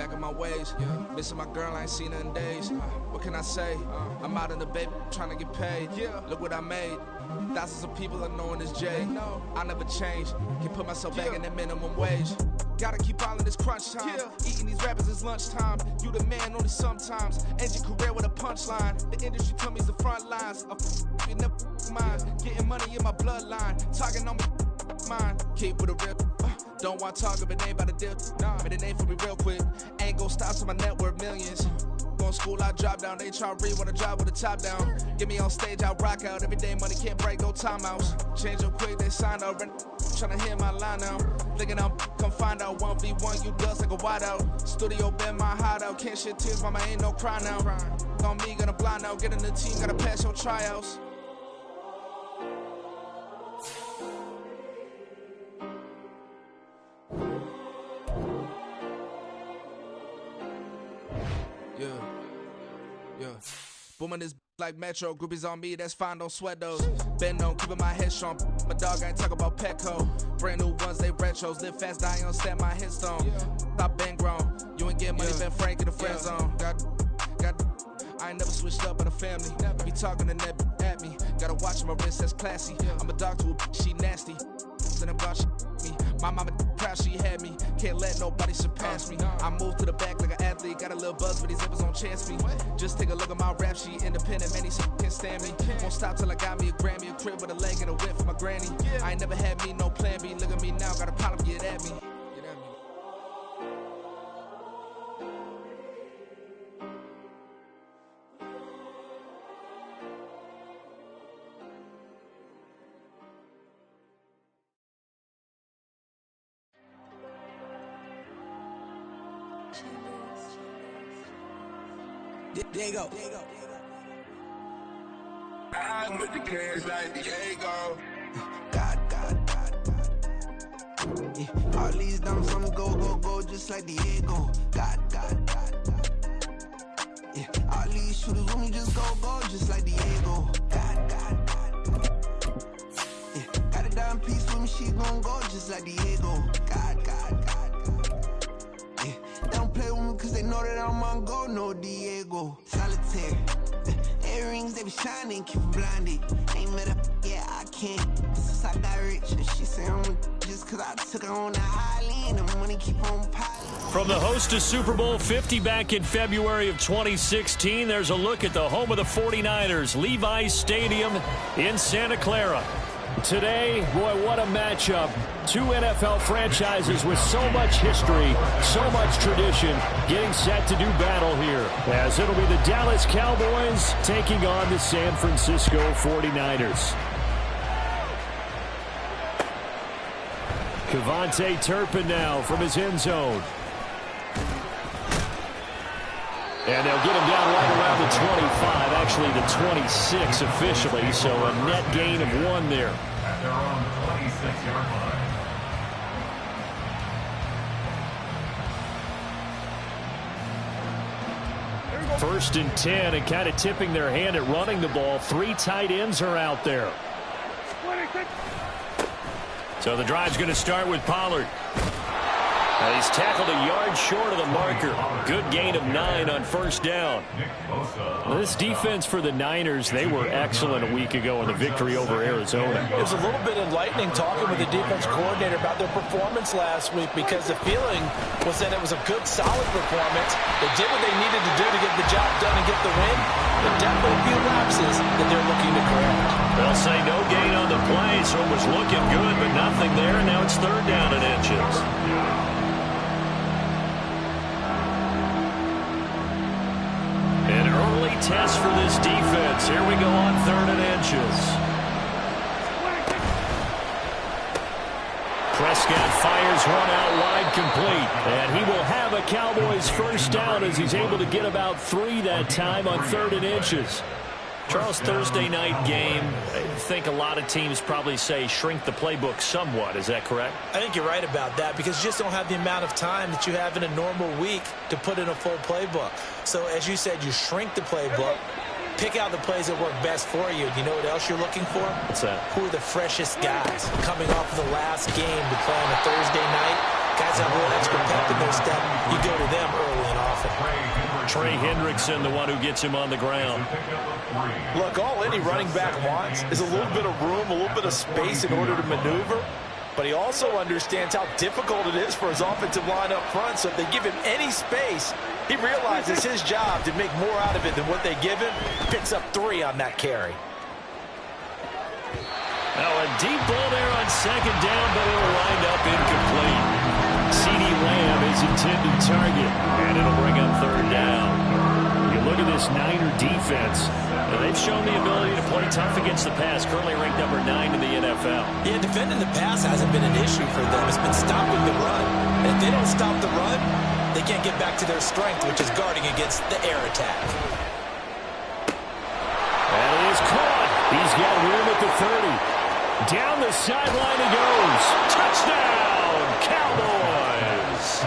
back in my ways. Missing my girl, I ain't seen her in days. What can I say? I'm out in the baby, trying to get paid. Look what I made. Thousands of people are knowing this Jay. I never change. Can put myself back in that minimum wage. Gotta keep all in this crunch time. Eating these rappers is lunchtime. You the man only sometimes. End your career with a punchline. The industry tell me's the front lines. I'm never mine. Getting money in my bloodline. Talking on me, mine. Keep with a real. Don't want to talk if it ain't about a deal. But it ain't for me real quick. Ain't gon' stop till my net worth millions. Going school, I drop down. They try to read when I drive with the top down. Get me on stage, I rock out. Every day money can't break, no timeouts. Change up quick, they sign up. Tryna hear my line now. Thinking I'm come find out 1v1, you dust like a wideout. Studio been my hideout. Can't shed tears, mama ain't no cry now. On me, gonna blind out. Get in the team, gotta pass your tryouts. Yeah. Booming this like Metro. Groupies on me, that's fine, don't sweat those. Been on, keeping my head strong. My dog ain't talking about Petco. Brand new ones, they retros. Live fast, die on, stand my headstone. Stop been grown. You ain't get money, been frank in the friend zone. I ain't never switched up in a family. Be talking to that at me. Gotta watch my wrist, that's classy. I'm a dog to a she nasty. Then about she me. My mama proud she had me. Can't let nobody surpass me. I move to the back like an athlete. Got a little buzz for these zippers on chance me. Just take a look at my rap sheet. Independent, many can't stand me. Won't stop till I got me a Grammy, a crib with a leg and a whip for my granny. I ain't never had me no plan B. Look at me now, got a problem, get at me. Diego. I'm with the cash like Diego. God. Yeah. All these dumps, I'm go, just like Diego. God. Yeah. All these shooters with me just go, just like Diego. God. Yeah. Got a dime piece with me, she gon' go just like Diego. God. Yeah. They don't play with me cause they know that I'm on go, no Diego. Solitaire. Earrings, they be shining, keep blinded. Ain't met up, yeah, I can't. Since I got rich, she say I'm just cause I took her on the island. The money keep on piling. From the host of Super Bowl 50 back in February of 2016, there's a look at the home of the 49ers, Levi's Stadium in Santa Clara. Today, boy, what a matchup. Two NFL franchises with so much history, so much tradition, getting set to do battle here. As it'll be the Dallas Cowboys taking on the San Francisco 49ers. Kevontae Turpin now from his end zone. And they'll get him down right around the 25, actually the 26 officially, so a net gain of 1 there. At their own 26-yard line. First and 10, and kind of tipping their hand at running the ball. 3 tight ends are out there. So the drive's going to start with Pollard. He's tackled a yard short of the marker. Good gain of 9 on first down. This defense for the Niners, they were excellent a week ago in the victory over Arizona. It was a little bit enlightening talking with the defense coordinator about their performance last week because the feeling was that it was a good, solid performance. They did what they needed to do to get the job done and get the win, but definitely a few lapses that they're looking to correct. They'll say no gain on the play, so it was looking good, but nothing there. Now it's 3rd down and inches. An early test for this defense. Here we go on 3rd and inches. Prescott fires one out wide, complete. And he will have a Cowboys first down as he's able to get about 3 that time on 3rd and inches. Charles, Thursday night game, I think a lot of teams probably say shrink the playbook somewhat. Is that correct? I think you're right about that because you just don't have the amount of time that you have in a normal week to put in a full playbook. So as you said, you shrink the playbook, pick out the plays that work best for you. You know what else you're looking for? What's that? Who are the freshest guys coming off of the last game to play on a Thursday night? Guys have a little extra pep in their step. You go to them early and often. Trey Hendrickson, the one who gets him on the ground. Look, all any running back wants is a little bit of room, a little bit of space in order to maneuver. But he also understands how difficult it is for his offensive line up front. So if they give him any space, he realizes his job to make more out of it than what they give him. Picks up 3 on that carry. Now a deep ball there on second down, but it'll wind up incomplete. CeeDee Lamb is intended target, and it'll bring up third down. You look at this Niner defense. They've shown the ability to play tough against the pass, currently ranked number 9 in the NFL. Yeah, defending the pass hasn't been an issue for them. It's been stopping the run. And if they don't stop the run, they can't get back to their strength, which is guarding against the air attack. And it is caught. He's got room at the 30. Down the sideline he goes. Touchdown, Cowboys.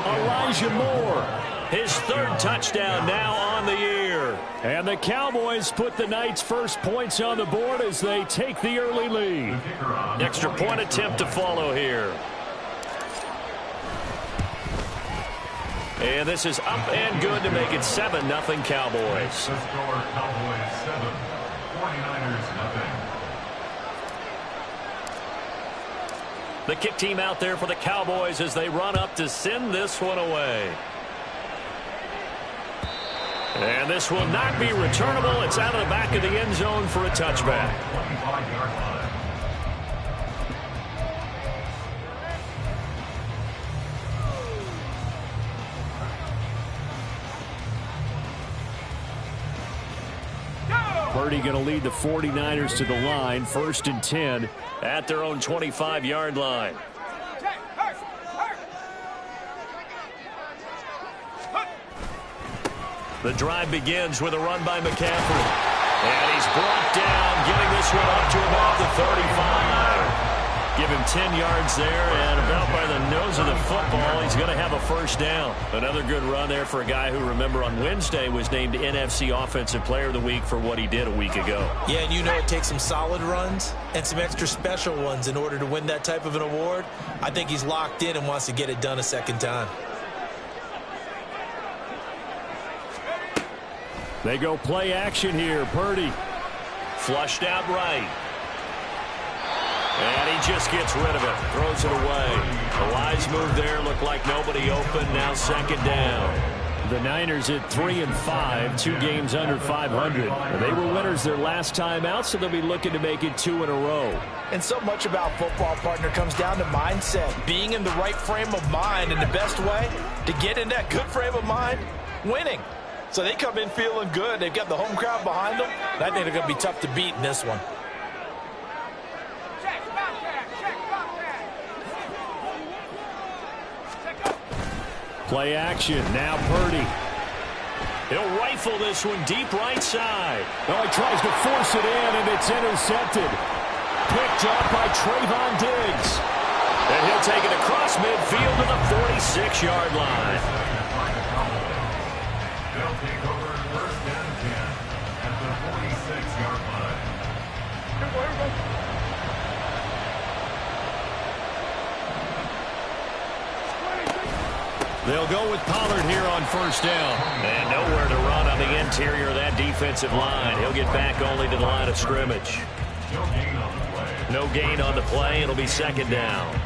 Elijah Moore, his 3rd touchdown now on the year. And the Cowboys put the Knights' first points on the board as they take the early lead. Extra point attempt to follow here. And this is up and good to make it 7-0 Cowboys. Cowboys 7, 49ers nothing. The kick team out there for the Cowboys as they run up to send this one away. And this will not be returnable. It's out of the back of the end zone for a touchback. 25-yard line. Purdy going to lead the 49ers to the line, 1st and 10 at their own 25-yard line. The drive begins with a run by McCaffrey. And he's brought down, getting this one up to about the 35. Give him 10 yards there, and about by the nose of the football, he's going to have a first down. Another good run there for a guy who, remember, on Wednesday was named NFC Offensive Player of the Week for what he did a week ago. Yeah, and you know it takes some solid runs and some extra special ones in order to win that type of an award. I think he's locked in and wants to get it done a second time. They go play action here. Purdy flushed out right. And he just gets rid of it. Throws it away. A wise move there. Looked like nobody open. Now second down. The Niners at 3-5. 2 games under 500. They were winners their last time out, so they'll be looking to make it 2 in a row. And so much about football, partner, comes down to mindset. Being in the right frame of mind. And the best way to get in that good frame of mind, winning. So they come in feeling good. They've got the home crowd behind them. And I think they're going to be tough to beat in this one. Play action. Now Purdy. He'll rifle this one deep right side. Oh, he tries to force it in, and it's intercepted. Picked up by Trayvon Diggs. And he'll take it across midfield to the 46-yard line. They'll take over 1st and 10 at the 46-yard line. They'll go with Pollard here on 1st down. And nowhere to run on the interior of that defensive line. He'll get back only to the line of scrimmage. No gain on the play. No gain on the play. It'll be second down.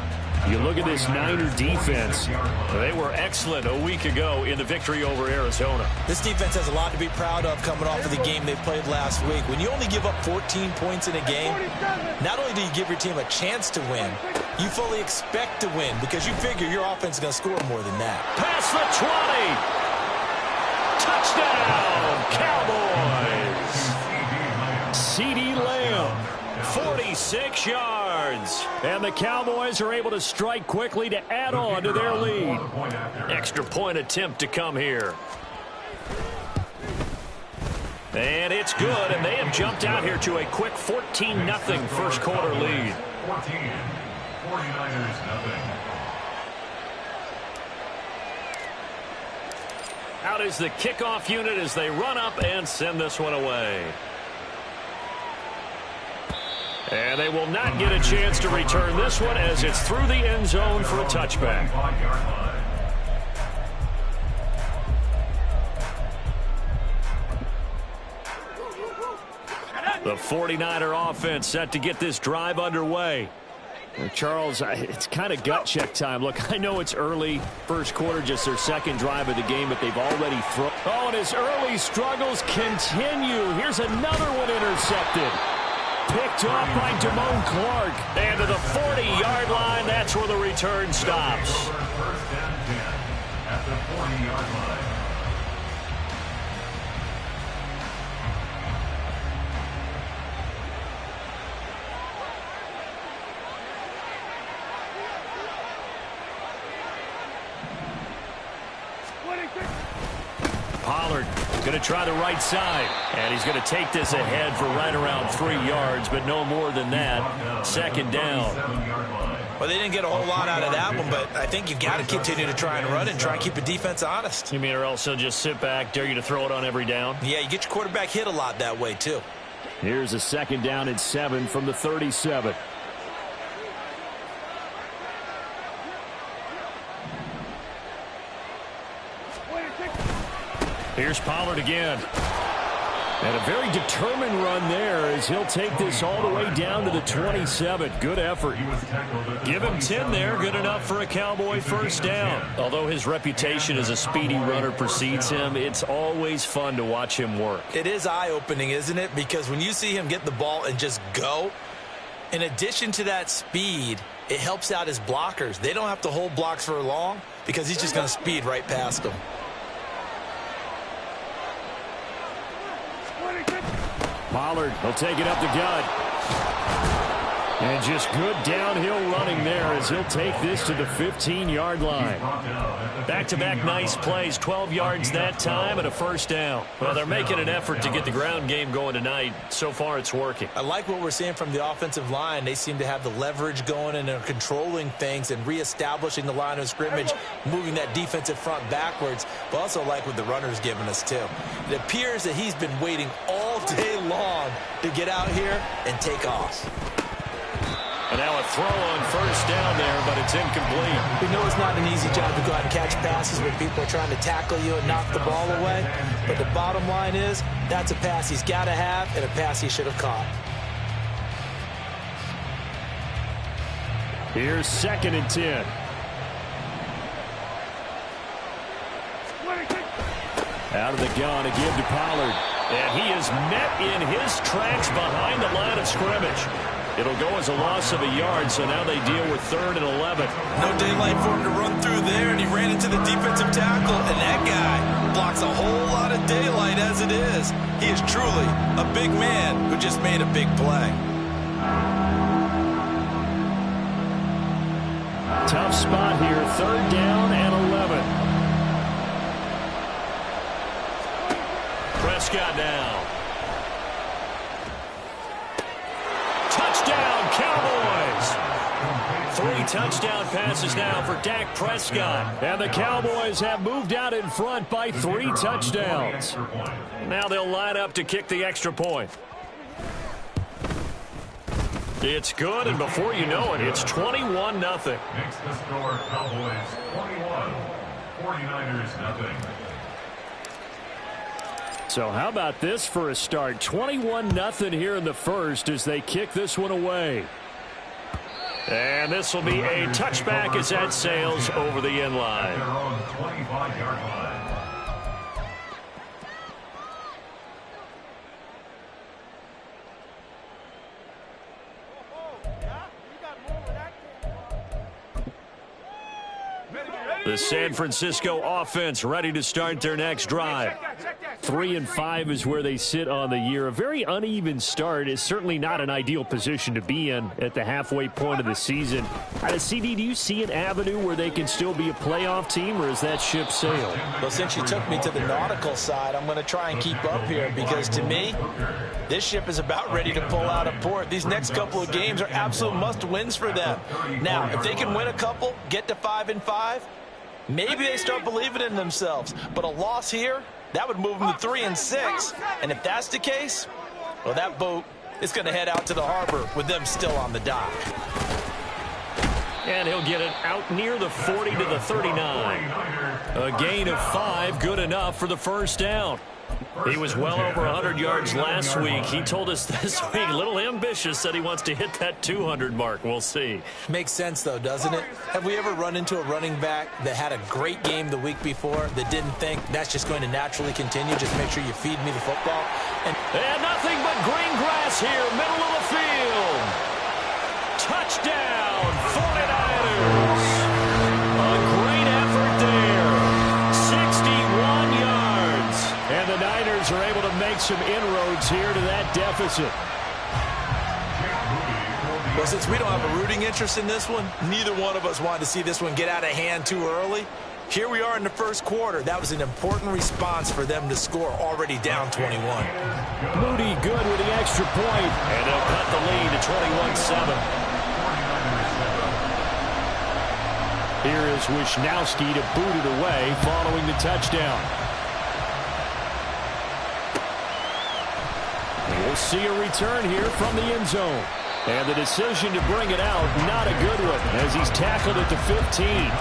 You look at this Niner defense. They were excellent a week ago in the victory over Arizona. This defense has a lot to be proud of coming off of the game they played last week. When you only give up 14 points in a game, not only do you give your team a chance to win, you fully expect to win because you figure your offense is going to score more than that. Past the 20. Touchdown, Cowboys. CeeDee Lamb. 46 yards. And the Cowboys are able to strike quickly to add on to their lead. Extra point attempt to come here. And it's good, and they have jumped out here to a quick 14-0 first quarter lead. 14, 49ers nothing. Out is the kickoff unit as they run up and send this one away. And they will not get a chance to return this one as it's through the end zone for a touchback. The 49er offense set to get this drive underway. Charles, it's kind of gut check time. Look, I know it's early, first quarter, just their second drive of the game, but they've already thrown. Oh, and his early struggles continue. Here's another one intercepted. Picked off by Damone Clark. And to the 40-yard line, that's where the return stops. First and 10 at the 40-yard line. Pollard going to try the right side, and he's going to take this ahead for right around 3 yards, but no more than that. Second down. Well, they didn't get a whole lot out of that one, but I think you've got to continue to try and run and try and keep the defense honest. You mean or else they'll just sit back, dare you to throw it on every down? Yeah, you get your quarterback hit a lot that way, too. Here's a second down and 7 from the 37. Here's Pollard again. And a very determined run there as he'll take this all the way down to the 27. Good effort. Give him 10 there. Good enough for a Cowboy first down. Although his reputation as a speedy runner precedes him, it's always fun to watch him work. It is eye-opening, isn't it? Because when you see him get the ball and just go, in addition to that speed, it helps out his blockers. They don't have to hold blocks for long because he's just going to speed right past them. Pollard will take it up the gut. And just good downhill running there as he'll take this to the 15-yard line. Back-to-back nice plays, 12 yards that time and a first down. Well, they're making an effort to get the ground game going tonight. So far, it's working. I like what we're seeing from the offensive line. They seem to have the leverage going and they're controlling things and reestablishing the line of scrimmage, moving that defensive front backwards. But also like what the runner's giving us, too. It appears that he's been waiting all day long to get out here and take off. And now a throw on first down there, but it's incomplete. We know it's not an easy job to go out and catch passes when people are trying to tackle you and knock the ball away. But the bottom line is, that's a pass he's got to have and a pass he should have caught. Here's 2nd and 10. Out of the gun, a give to Pollard. And he is met in his tracks behind the line of scrimmage. It'll go as a loss of a yard, so now they deal with 3rd and 11. No daylight for him to run through there, and he ran into the defensive tackle, and that guy blocks a whole lot of daylight as it is. He is truly a big man who just made a big play. Tough spot here, 3rd down and 11. Prescott now. Touchdown, Cowboys! 3 touchdown passes now for Dak Prescott. And the Cowboys have moved out in front by 3 touchdowns. Now they'll line up to kick the extra point. It's good, and before you know it, it's 21-0. Makes the score Cowboys 21, 49ers nothing. So how about this for a start? 21-0 here in the first as they kick this one away. And this will be a touchback as that sails over the end line. Their own 25-yard line. The San Francisco offense ready to start their next drive. 3-5 is where they sit on the year. A very uneven start is certainly not an ideal position to be in at the halfway point of the season. CD, do you see an avenue where they can still be a playoff team, or is that ship sailed? Well, since you took me to the nautical side, I'm going to try and keep up here because, to me, this ship is about ready to pull out of port. These next couple of games are absolute must-wins for them. Now, if they can win a couple, get to 5-5, maybe they start believing in themselves. But a loss here, that would move them to 3-6. And if that's the case, well, that boat it's going to head out to the harbor with them still on the dock. And he'll get it out near the 40 to the 39. A gain of 5, good enough for the first down. He was well over 100 yards last week. He told us this week, a little ambitious, said he wants to hit that 200 mark. We'll see. Makes sense, though, doesn't it? Have we ever run into a running back that had a great game the week before that didn't think that's just going to naturally continue? Just make sure you feed me the football. And nothing but green grass here, middle of the field. Touchdown, 49ers. A great effort there. 61 yards. And the Niners are able to make some inroads here to that deficit. Well, since we don't have a rooting interest in this one, neither one of us wanted to see this one get out of hand too early. Here we are in the first quarter. That was an important response for them to score, already down 21. Moody good with the extra point. And they'll cut the lead to 21-7. Here is Wisnowski to boot it away following the touchdown. We'll see a return here from the end zone. And the decision to bring it out, not a good one, as he's tackled at the 15.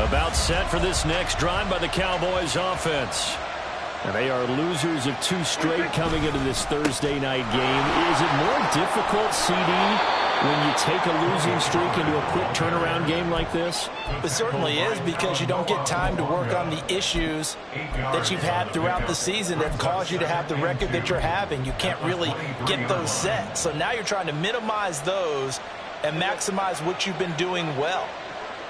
About set for this next drive by the Cowboys offense. And they are losers of 2 straight coming into this Thursday night game. Is it more difficult, CD, when you take a losing streak into a quick turnaround game like this? It certainly is, because you don't get time to work on the issues that you've had throughout the season that caused you to have the record that you're having. You can't really get those set. So now you're trying to minimize those and maximize what you've been doing well.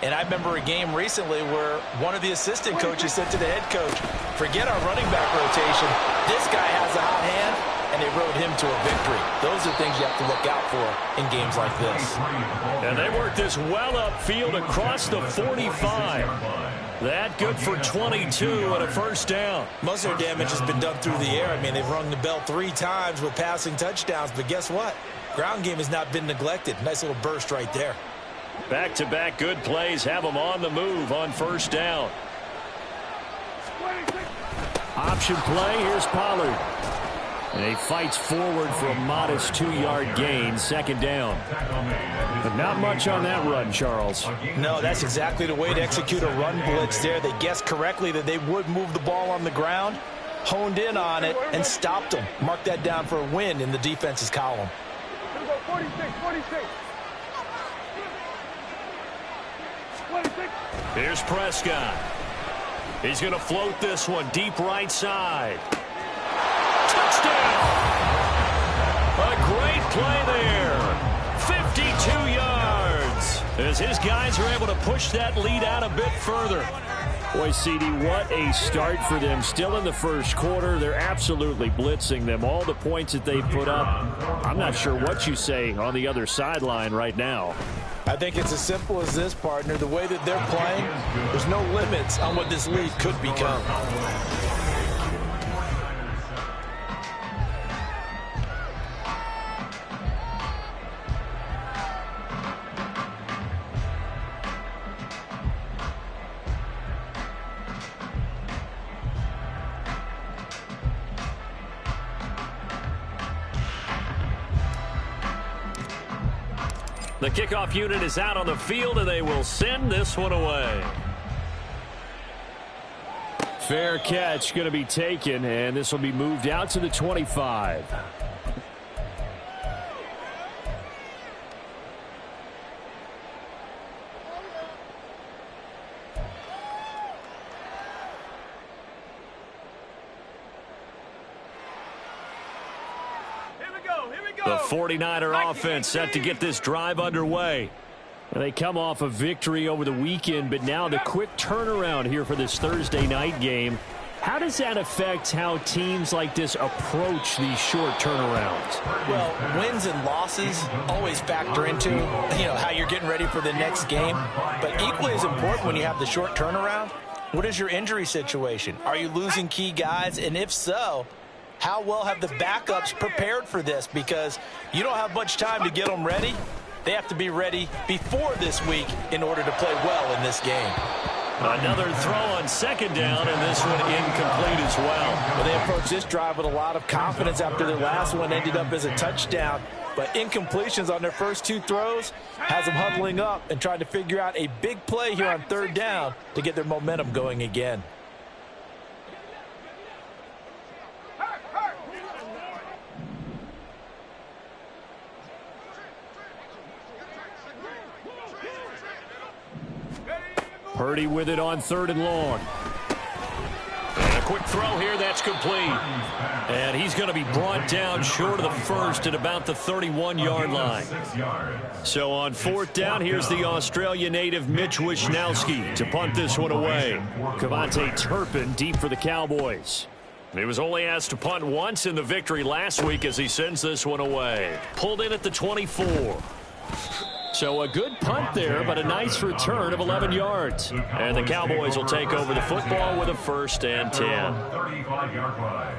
And I remember a game recently where one of the assistant coaches said to the head coach, forget our running back rotation. This guy has a hot hand, and they rode him to a victory. Those are things you have to look out for in games like this. And they work this well upfield across the 45. That good for 22 and a first down. Most of their damage has been done through the air. I mean, they've rung the bell 3 times with passing touchdowns, but guess what? Ground game has not been neglected. Nice little burst right there. Back-to-back good plays have them on the move on first down. Option play, here's Pollard. And he fights forward for a modest 2-yard gain, second down. But not much on that run, Charles. No, that's exactly the way to execute a run blitz there. They guessed correctly that they would move the ball on the ground, honed in on it, and stopped them. Mark that down for a win in the defense's column. 46. Here's Prescott. He's going to float this one deep right side. Touchdown! A great play there. 52 yards as his guys are able to push that lead out a bit further. Boy, CD, what a start for them. Still in the first quarter. They're absolutely blitzing them. All the points that they put up, I'm not sure what you say on the other sideline right now. I think it's as simple as this, partner. The way that they're playing, there's no limits on what this lead could become. The kickoff unit is out on the field, and they will send this one away. Fair catch going to be taken, and this will be moved out to the 25. The 49er offense set to get this drive underway. They come off a victory over the weekend, but now the quick turnaround here for this Thursday night game. How does that affect how teams like this approach these short turnarounds? Well, wins and losses always factor into, how you're getting ready for the next game. But equally as important when you have the short turnaround, what is your injury situation? Are you losing key guys? And if so, how well have the backups prepared for this? Because you don't have much time to get them ready. They have to be ready before this week in order to play well in this game. Another throw on second down, and this one incomplete as well. Well, they approached this drive with a lot of confidence after their last one ended up as a touchdown. But incompletions on their first two throws has them huddling up and trying to figure out a big play here on third down to get their momentum going again. Purdy with it on third and long. And a quick throw here, that's complete. And he's going to be brought down short of the first at about the 31-yard line. So on fourth down, here's the Australia native Mitch Wishnowsky to punt this one away. Cavante Turpin deep for the Cowboys. He was only asked to punt once in the victory last week as he sends this one away. Pulled in at the 24. So a good punt there, but a nice return of 11 yards. And the Cowboys will take over the football with a 1st and 10. 35-yard line.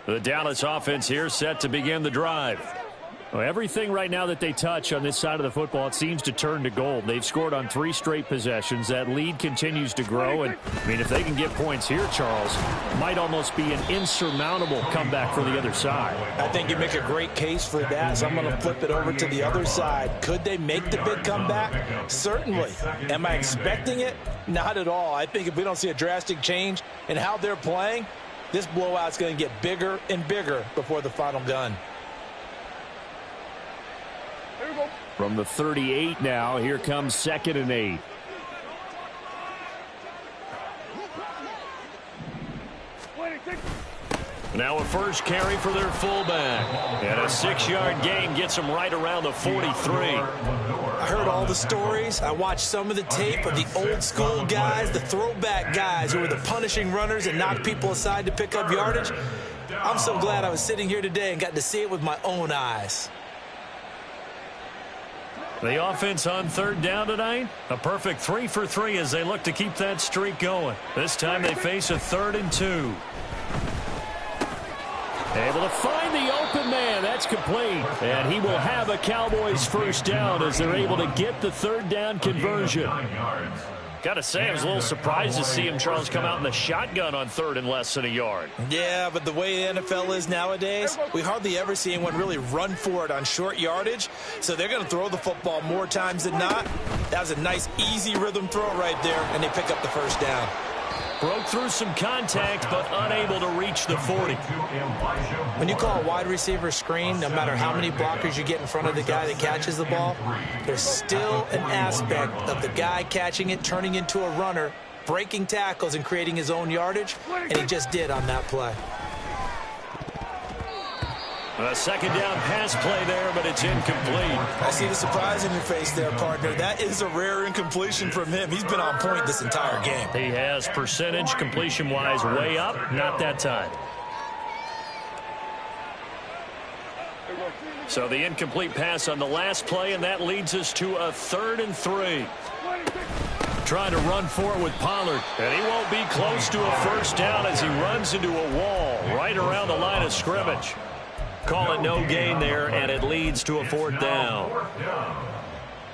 The Dallas offense here set to begin the drive. Well, everything right now that they touch on this side of the football, it seems to turn to gold. They've scored on 3 straight possessions. That lead continues to grow. And, I mean, if they can get points here, Charles, might almost be an insurmountable comeback for the other side. I think you make a great case for that, so I'm going to flip it over to the other side. Could they make the big comeback? Certainly. Am I expecting it? Not at all. I think if we don't see a drastic change in how they're playing, this blowout's going to get bigger and bigger before the final gun. From the 38 now, here comes 2nd and 8. Now a first carry for their fullback. And a 6-yard gain gets them right around the 43. I heard all the stories. I watched some of the tape of the old school guys, the throwback guys who were the punishing runners and knocked people aside to pick up yardage. I'm so glad I was sitting here today and got to see it with my own eyes. The offense on third down tonight, a perfect 3 for 3 as they look to keep that streak going. This time they face a 3rd and 2. Able to find the open man. That's complete. And he will have a Cowboys first down as they're able to get the third down conversion. Got to say, I was a little surprised to see him, Charles, come out in the shotgun on 3rd and less than a yard. Yeah, but the way the NFL is nowadays, we hardly ever see anyone really run for it on short yardage. So they're going to throw the football more times than not. That was a nice, easy rhythm throw right there, and they pick up the first down. Broke through some contact, but unable to reach the 40. When you call a wide receiver screen, no matter how many blockers you get in front of the guy that catches the ball, there's still an aspect of the guy catching it, turning into a runner, breaking tackles and creating his own yardage, and he just did on that play. A 2nd down pass play there, but it's incomplete. I see the surprise in your face there, partner. That is a rare incompletion from him. He's been on point this entire game. He has percentage completion-wise way up, not that time. So the incomplete pass on the last play, and that leads us to a 3rd and 3. Trying to run for it with Pollard, and he won't be close to a first down as he runs into a wall right around the line of scrimmage. Call it no gain there, and it leads to a 4th down.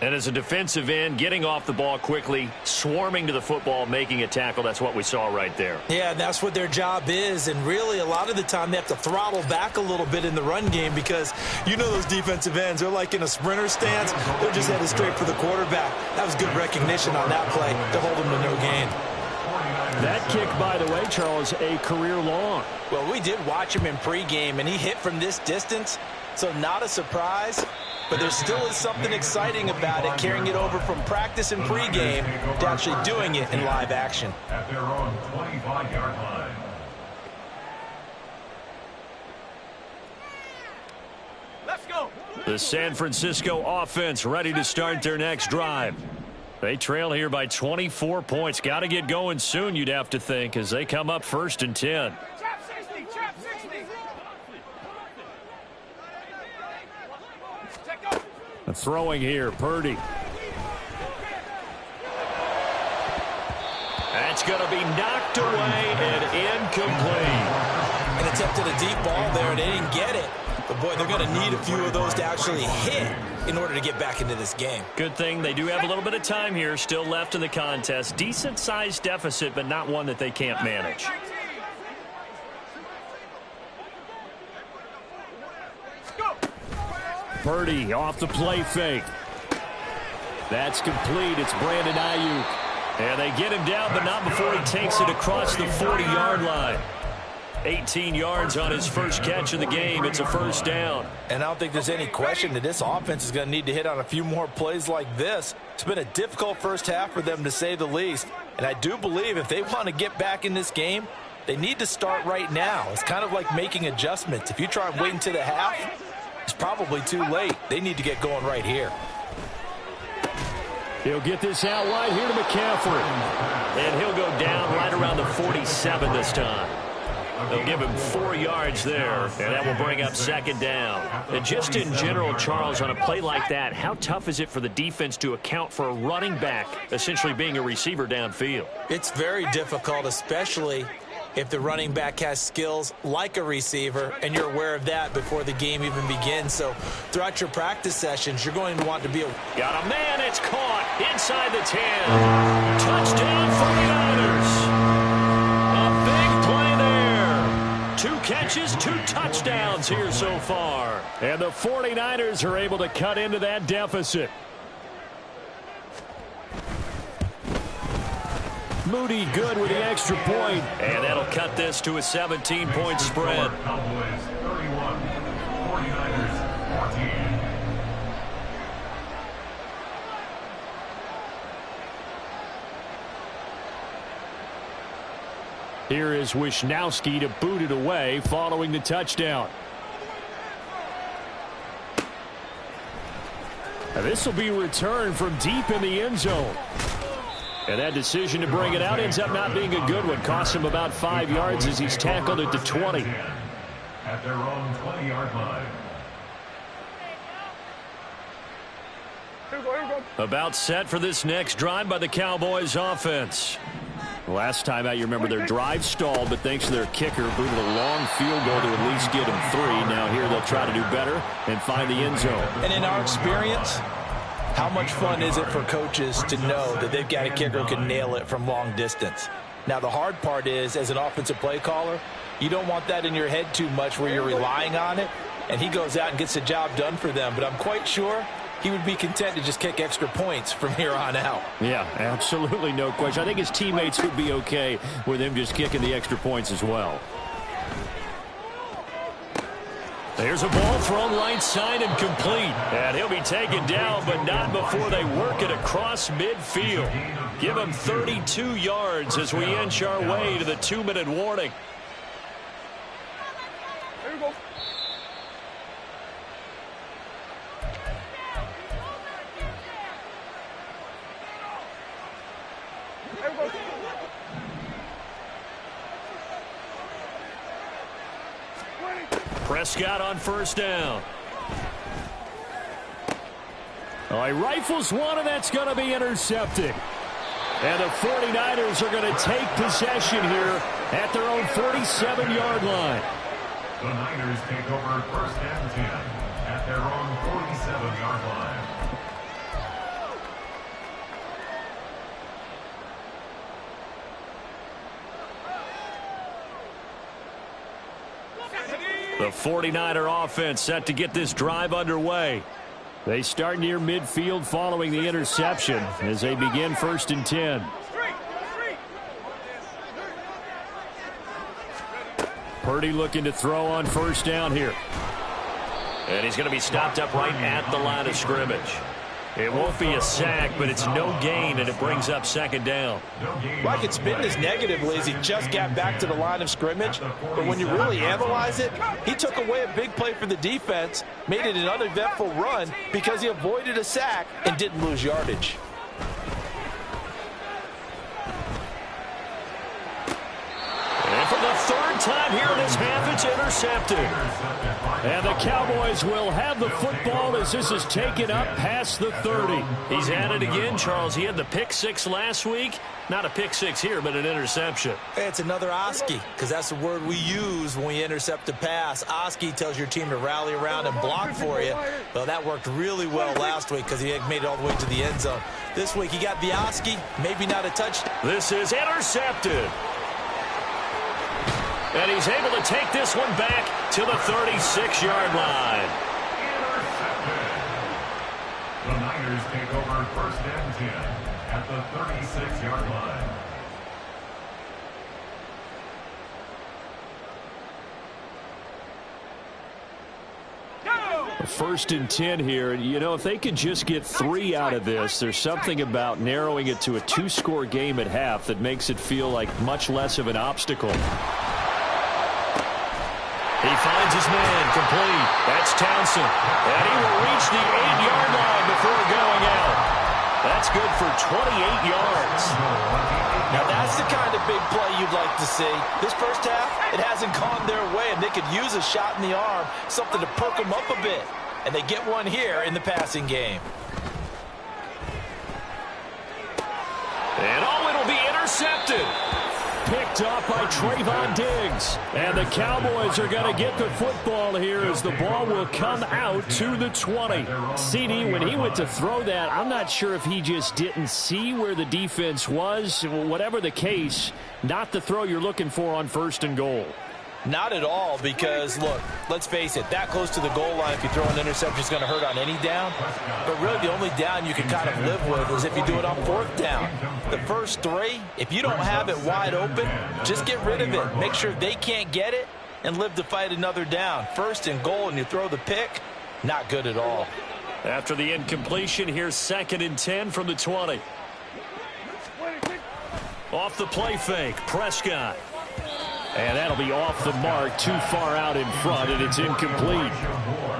And as a defensive end, getting off the ball quickly, swarming to the football, making a tackle, that's what we saw right there. Yeah, and that's what their job is, and really a lot of the time they have to throttle back a little bit in the run game because you know those defensive ends, they're like in a sprinter stance, they're just headed straight for the quarterback. That was good recognition on that play to hold them to no gain. That kick, by the way, Charles, a career long. Well, we did watch him in pregame, and he hit from this distance, so not a surprise. But there still is something exciting about it, carrying it over from practice and pregame to actually doing it in live action. At their own 25-yard line. Let's go. The San Francisco offense ready to start their next drive. They trail here by 24 points. Got to get going soon, you'd have to think, as they come up 1st and 10. Trap 60, trap 60. Check go. Throwing here, Purdy. That's going to be knocked away and incomplete. And attempted a deep ball there, and they didn't get it. But, boy, they're going to need a few of those to actually hit in order to get back into this game. Good thing they do have a little bit of time here still left in the contest. Decent-sized deficit, but not one that they can't manage. Purdy off the play fake. That's complete. It's Brandon Ayuk. And they get him down, but not before he takes it across the 40-yard line. 18 yards on his first catch of the game. It's a first down. And I don't think there's any question that this offense is going to need to hit on a few more plays like this. It's been a difficult first half for them, to say the least. And I do believe if they want to get back in this game, they need to start right now. It's kind of like making adjustments. If you try and wait until the half, it's probably too late. They need to get going right here. He'll get this out wide here to McCaffrey. And he'll go down right around the 47 this time. They'll give him 4 yards there, and that will bring up second down. And just in general, Charles, on a play like that, how tough is it for the defense to account for a running back essentially being a receiver downfield? It's very difficult, especially if the running back has skills like a receiver, and you're aware of that before the game even begins. So throughout your practice sessions, you're going to want to be a... Got a man, it's caught inside the 10. Touchdown 49ers. A big play there. 2 catches, 2 touchdowns here so far. And the 49ers are able to cut into that deficit. Moody good with the extra point. And that'll cut this to a 17-point spread. Cowboys 31, 49ers 14. Here is Wisnowski to boot it away following the touchdown. Now this will be returned from deep in the end zone. And that decision to bring it out ends up not being a good one. Costs him about 5 yards as he's tackled at the 20. At their own 20-yard line. About set for this next drive by the Cowboys offense. Last time out, you remember their drive stalled, but thanks to their kicker, booted a long field goal to at least get them 3. Now here they'll try to do better and find the end zone. And in our experience, how much fun is it for coaches to know that they've got a kicker who can nail it from long distance? Now, the hard part is, as an offensive play caller, you don't want that in your head too much where you're relying on it, and he goes out and gets the job done for them. But I'm quite sure he would be content to just kick extra points from here on out. Yeah, absolutely no question. I think his teammates would be okay with him just kicking the extra points as well. There's a ball thrown right side and complete. And he'll be taken down, but not before they work it across midfield. Give him 32 yards as we inch our way to the 2-minute warning. There you go. There you go. Prescott on first down. Oh, he rifles one, and that's going to be intercepted. And the 49ers are going to take possession here at their own 47-yard line. The Niners take over first and 10 at their own 47-yard line. The 49er offense set to get this drive underway. They start near midfield following the interception as they begin first and 10. Purdy looking to throw on first down here. And he's going to be stopped up right at the line of scrimmage. It won't be a sack, but it's no gain, and it brings up second down. Well, I could spin this negatively as he just got back to the line of scrimmage. But when you really analyze it, he took away a big play for the defense, made it an uneventful run because he avoided a sack and didn't lose yardage. And for the third time here in this half, it's intercepted. intercepted. And the Cowboys will have the football as this is taken up past the 30. He's at it again, Charles. He had the pick six last week. Not a pick six here, but an interception. It's another Oski, because that's the word we use when we intercept a pass. Oski tells your team to rally around and block for you. Well, that worked really well last week because he made it all the way to the end zone. This week he got the Oski, maybe not a touchdown. This is intercepted. And he's able to take this one back to the 36-yard line. Intercepted. The Niners take over first and 10 at the 36-yard line. First and 10 here. You know, if they could just get 3 out of this, there's something about narrowing it to a 2-score game at half that makes it feel like much less of an obstacle. He finds his man, complete. That's Townsend. And he will reach the 8-yard line before going out. That's good for 28 yards. Now that's the kind of big play you'd like to see. This first half, it hasn't gone their way, and they could use a shot in the arm, something to perk them up a bit. And they get one here in the passing game. And it'll be intercepted. Picked off by Trayvon Diggs. And the Cowboys are going to get the football here as the ball will come out to the 20. CD, when he went to throw that, I'm not sure if he just didn't see where the defense was. Whatever the case, not the throw you're looking for on first and goal. Not at all, because, look, let's face it, that close to the goal line, if you throw an interception, is going to hurt on any down. But really, the only down you can kind of live with is if you do it on fourth down. The first 3, if you don't have it wide open, just get rid of it. Make sure they can't get it and live to fight another down. First and goal, and you throw the pick, not good at all. After the incompletion, here's 2nd and 10 from the 20. Off the play fake, Prescott. And that'll be off the mark, too far out in front, and it's incomplete.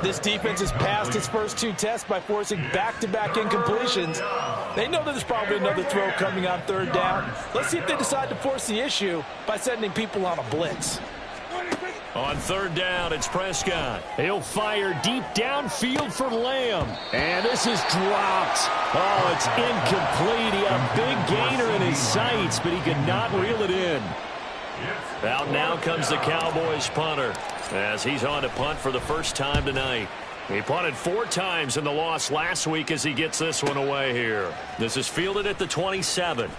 This defense has passed its first 2 tests by forcing back-to-back incompletions. They know that there's probably another throw coming on 3rd down. Let's see if they decide to force the issue by sending people on a blitz. On 3rd down, it's Prescott. He'll fire deep downfield for Lamb. And this is dropped. Oh, it's incomplete. He had a big gainer in his sights, but he could not reel it in. Out now comes the Cowboys punter as he's on to punt for the first time tonight. He punted 4 times in the loss last week as he gets this one away here. This is fielded at the 27.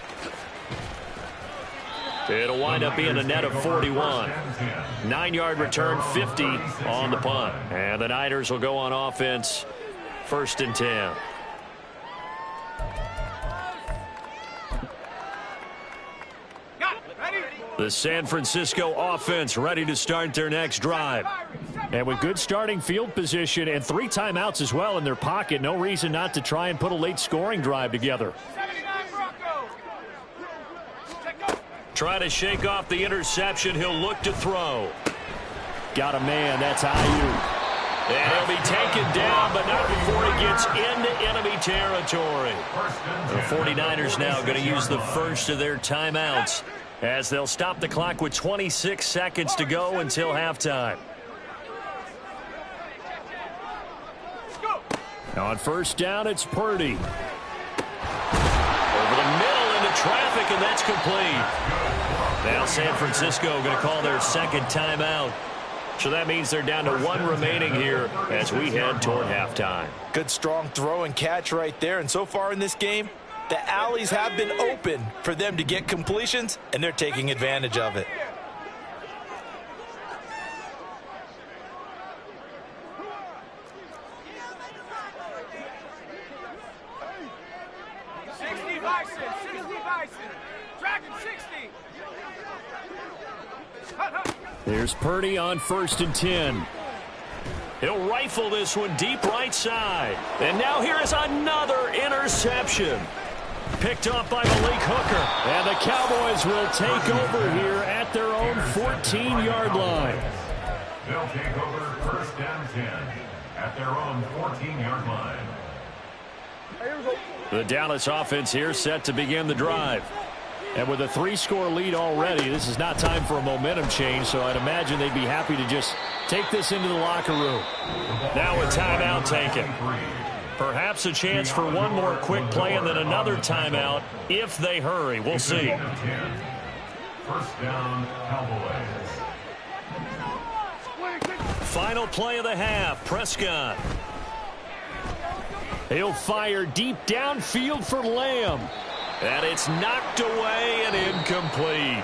It'll wind up being a net of 41. 9-yard return, 50 on the punt. And the Niners will go on offense, 1st and 10. The San Francisco offense ready to start their next drive. And with good starting field position and 3 timeouts as well in their pocket, no reason not to try and put a late scoring drive together. Try to shake off the interception. He'll look to throw. Got a man. That's Ayuk. And he'll be taken down, but not before he gets into enemy territory. The 49ers now going to use the first of their timeouts as they'll stop the clock with 26 seconds to go until halftime. On 1st down, it's Purdy. Over the middle into traffic, and that's complete. Now San Francisco going to call their 2nd timeout. So that means they're down to 1 remaining here as we head toward halftime. Good strong throw and catch right there. And so far in this game, the alleys have been open for them to get completions, and they're taking advantage of it. Here's Purdy on 1st and 10. He'll rifle this one deep right side. And now here is another interception. Picked off by Malik Hooker. And the Cowboys will take over here at their own 14-yard line. They'll take over 1st and 10 at their own 14-yard line. The Dallas offense here set to begin the drive. And with a 3-score lead already, this is not time for a momentum change, so I'd imagine they'd be happy to just take this into the locker room. Now a timeout taken. Perhaps a chance for one more quick play and then another timeout if they hurry. We'll see. First down, Cowboys. Final play of the half. Prescott. He'll fire deep downfield for Lamb. And it's knocked away and incomplete.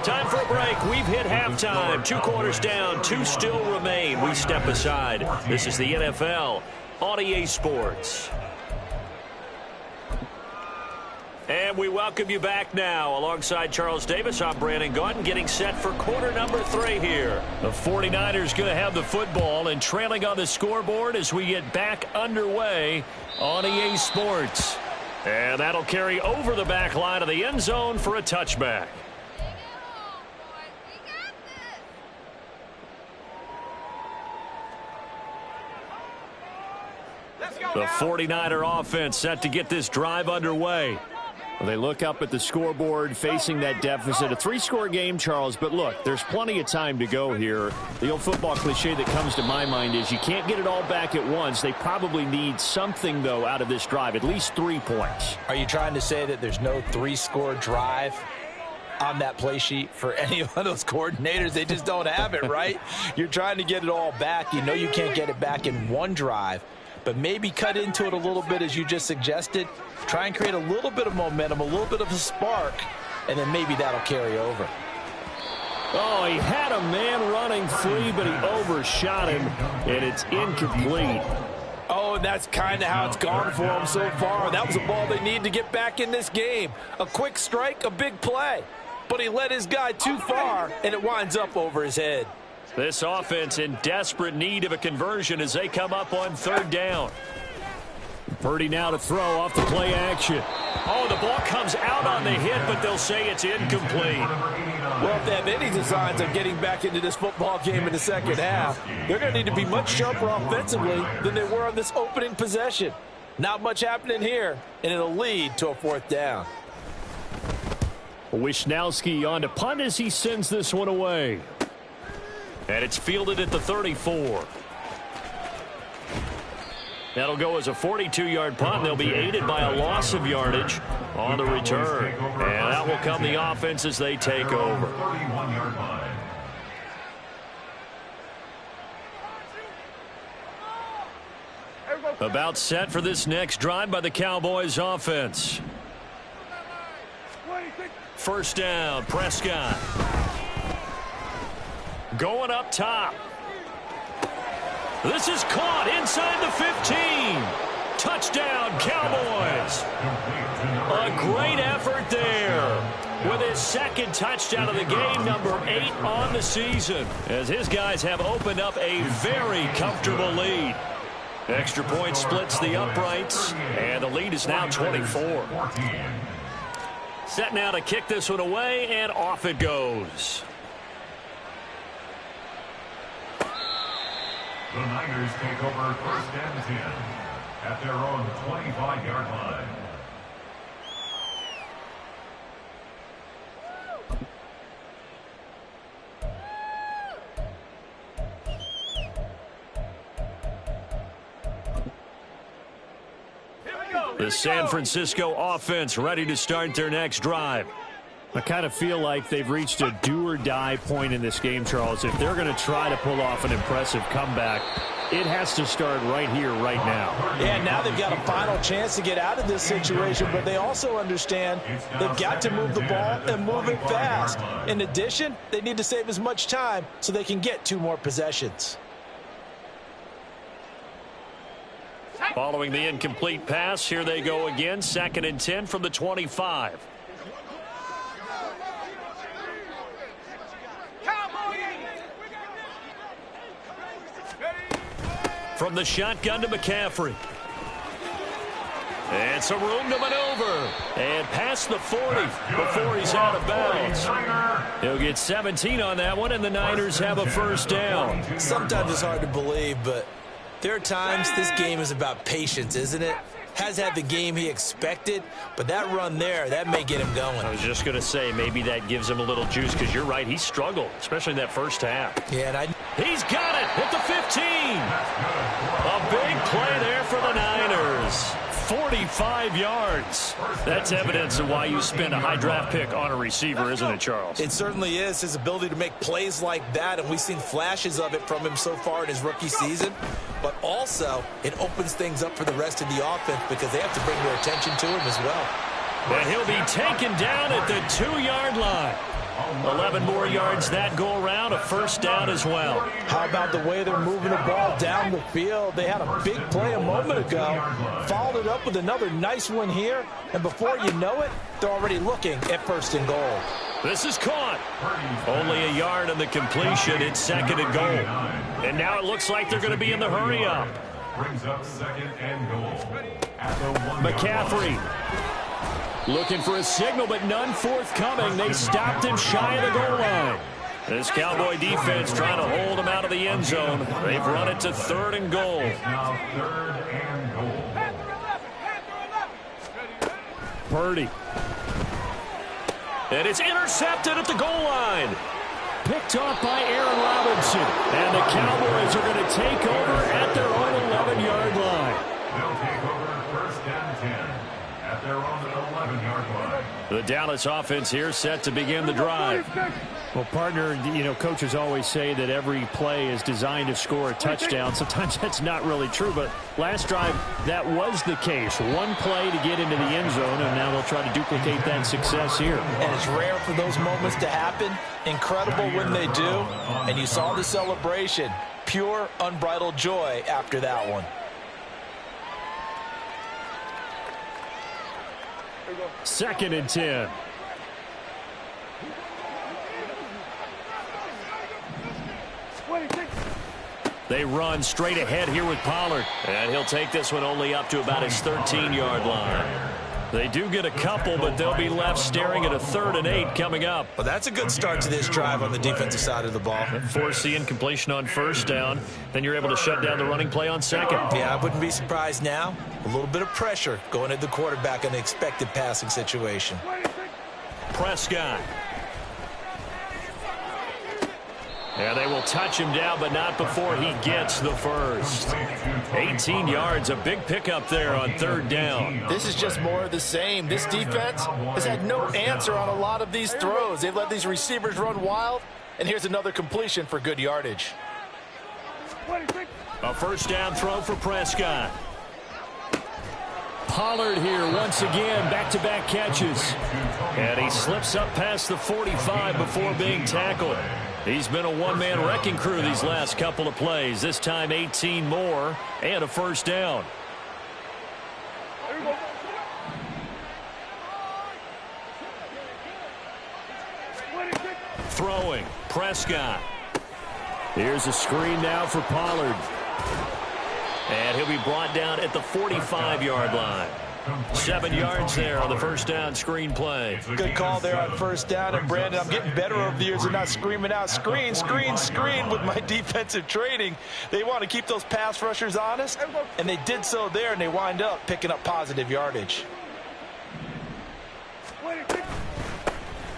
Time for a break. We've hit halftime. 2 quarters down. 2 still remain. We step aside. This is the NFL on EA Sports. And we welcome you back now. Alongside Charles Davis, I'm Brandon Gaudin, getting set for quarter number 3 here. The 49ers going to have the football and trailing on the scoreboard as we get back underway on EA Sports. And that'll carry over the back line of the end zone for a touchback. The 49er offense set to get this drive underway. Well, they look up at the scoreboard facing that deficit. A 3-score game, Charles, but look, there's plenty of time to go here. The old football cliche that comes to my mind is you can't get it all back at once. They probably need something, though, out of this drive, at least 3 points. Are you trying to say that there's no 3-score drive on that play sheet for any of those coordinators? They just don't have it, right? You're trying to get it all back. You know you can't get it back in one drive, but maybe cut into it a little bit as you just suggested. Try and create a little bit of momentum, a little bit of a spark, and then maybe that'll carry over. Oh, he had a man running free, but he overshot him, and it's incomplete. Oh, and that's kind of how it's gone for him so far. That was a ball they need to get back in this game. A quick strike, a big play. But he led his guy too far, and it winds up over his head. This offense in desperate need of a conversion as they come up on 3rd down. Purdy now to throw off the play action. Oh, the ball comes out on the hit, but they'll say it's incomplete. Well, if they have any designs of getting back into this football game in the second half, they're going to need to be much sharper offensively than they were on this opening possession. Not much happening here, and it'll lead to a 4th down. Wisnowski on to punt as he sends this one away. And it's fielded at the 34. That'll go as a 42-yard punt. They'll be aided by a loss of yardage on the return. And that will come the offense as they take over. About set for this next drive by the Cowboys offense. First down, Prescott. Going up top. This is caught inside the 15. Touchdown, Cowboys. A great effort there with his 2nd touchdown of the game, number 8 on the season, as his guys have opened up a very comfortable lead. Extra point splits the uprights, and the lead is now 24. Set now to kick this one away, and off it goes. The Niners take over 1st and 10 at their own 25-yard line. The San Francisco offense ready to start their next drive. I kind of feel like they've reached a do-or-die point in this game, Charles. If they're going to try to pull off an impressive comeback, it has to start right here, right now. Yeah, now they've got a final chance to get out of this situation, but they also understand they've got to move the ball and move it fast. In addition, they need to save as much time so they can get 2 more possessions. Following the incomplete pass, here they go again. 2nd and 10 from the 25. From the shotgun to McCaffrey. And some room to maneuver. And past the 40 before he's out of bounds. He'll get 17 on that one, and the Niners have a 1st down. Sometimes it's hard to believe, but there are times this game is about patience, isn't it? has had the game he expected, but that run there, that may get him going. I was just going to say, maybe that gives him a little juice, because you're right, he struggled, especially in that first half. Yeah, and he's got it at the 15. A big play there for the Niners. 45 yards. That's evidence of why you spend a high draft pick on a receiver, isn't it, Charles? It certainly is. His ability to make plays like that, and we've seen flashes of it from him so far in his rookie season. But also, it opens things up for the rest of the offense because they have to bring more attention to him as well. And he'll be taken down at the 2-yard line. 11 more yards that go around, a first down as well. How about the way they're moving the ball down the field? They had a big play a moment ago, followed it up with another nice one here, and before you know it, they're already looking at first and goal. This is caught. Only a yard on the completion. It's second and goal. And now it looks like they're going to be in the hurry-up. Brings up second and goal at the 1 McCaffrey looking for a signal, but none forthcoming. They stopped him shy of the goal line. This Cowboy defense trying to hold him out of the end zone. They've run it to third and goal. Now third and goal. Purdy. And it's intercepted at the goal line. Picked off by Aaron Robinson. And the Cowboys are going to take over at their own 11-yard line. They'll take over first and 10 at their own 11-yard line. The Dallas offense here set to begin the drive. Well, partner, you know, coaches always say that every play is designed to score a touchdown. Sometimes that's not really true, but last drive, that was the case. One play to get into the end zone, and now they'll try to duplicate that success here. And it's rare for those moments to happen. Incredible when they do. And you saw the celebration. Pure, unbridled joy after that one. Second and 10. They run straight ahead here with Pollard. And he'll take this one only up to about his 13-yard line. They do get a couple, but they'll be left staring at a 3rd and 8 coming up. Well, that's a good start to this drive on the defensive side of the ball. Force the incompletion on first down. Then you're able to shut down the running play on second. Yeah, I wouldn't be surprised now. A little bit of pressure going at the quarterback in an expected passing situation. Prescott. And they will touch him down, but not before he gets the first. 18 yards, a big pickup there on 3rd down. This is just more of the same. This defense has had no answer on a lot of these throws. They've let these receivers run wild, and here's another completion for good yardage. A first down throw for Prescott. Pollard here once again, back-to-back catches. And he slips up past the 45 before being tackled. He's been a one-man wrecking crew these last couple of plays. This time 18 more and a first down. Throwing, Prescott. Here's a screen now for Pollard. And he'll be brought down at the 45-yard line. 7 yards there on the first down screen play. Good call there on first down. And, Brandon, I'm getting better over the years and not screaming out, screen, screen, screen with my defensive training. They want to keep those pass rushers honest, and they did so there, and they wind up picking up positive yardage.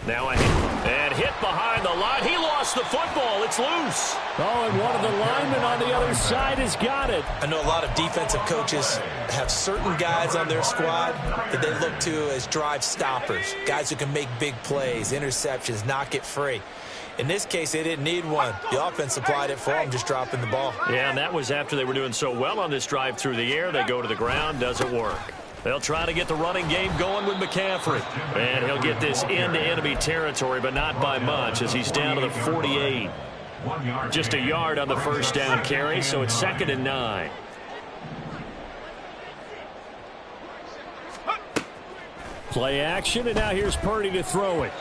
Now a hit, and hit behind the line. He lost the football. It's loose. Oh, and one of the linemen on the other side has got it. I know a lot of defensive coaches have certain guys on their squad that they look to as drive stoppers, guys who can make big plays, interceptions, knock it free. In this case, they didn't need one. The offense supplied it for them, just dropping the ball. Yeah, and that was after they were doing so well on this drive through the air. They go to the ground, doesn't work. They'll try to get the running game going with McCaffrey. And he'll get this into enemy territory, but not by much as he's down to the 48. Just a yard on the first down carry, so it's 2nd and 9. Play action, and now here's Purdy to throw it.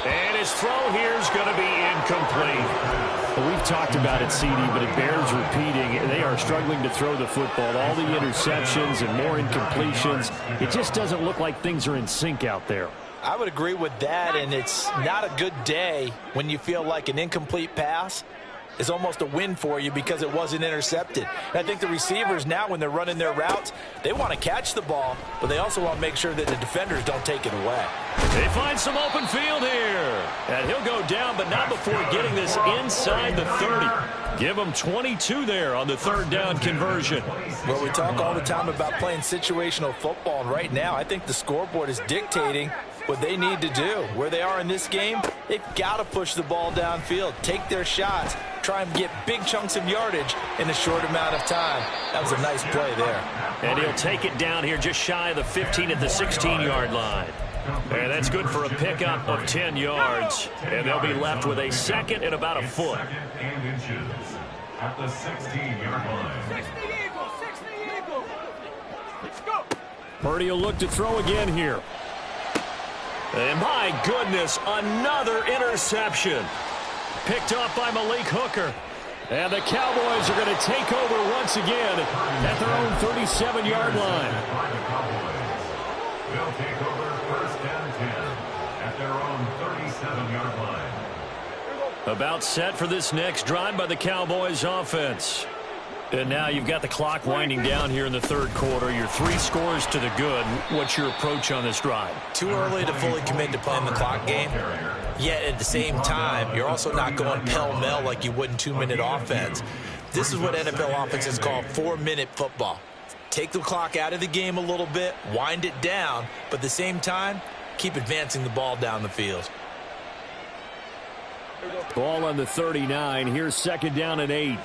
And his throw here is going to be incomplete. Well, we've talked about it, CD, but it bears repeating. They are struggling to throw the football. All the interceptions and more incompletions. It just doesn't look like things are in sync out there. I would agree with that, and it's not a good day when you feel like an incomplete pass is almost a win for you because it wasn't intercepted. And I think the receivers now, when they're running their routes, they want to catch the ball, but they also want to make sure that the defenders don't take it away. They find some open field here. And he'll go down, but not before getting this inside the 30. Give him 22 there on the third down conversion. Well, we talk all the time about playing situational football, and right now I think the scoreboard is dictating what they need to do. Where they are in this game, they've got to push the ball downfield, take their shots, try and get big chunks of yardage in a short amount of time. That was a nice play there. And he'll take it down here just shy of the 15 at the 16-yard line. And that's good for a pickup of 10 yards. And they'll be left with a second and about a foot. And inches at the 16-yard line. 60 Eagles. Let's go. Purdy will look to throw again here. And my goodness, another interception. Picked off by Malik Hooker. And the Cowboys are going to take over once again at their own 37-yard line. They'll take over first and 10 at their own 37-yard line. About set for this next drive by the Cowboys offense. And now you've got the clock winding down here in the third quarter. Your 3 scores to the good. What's your approach on this drive? Too early to fully commit to playing the clock game. Yet at the same time, you're also not going pell-mell like you would in 2-minute offense. This is what NFL offenses call 4-minute football. Take the clock out of the game a little bit, wind it down, but at the same time, keep advancing the ball down the field. Ball on the 39. Here's second down and 8.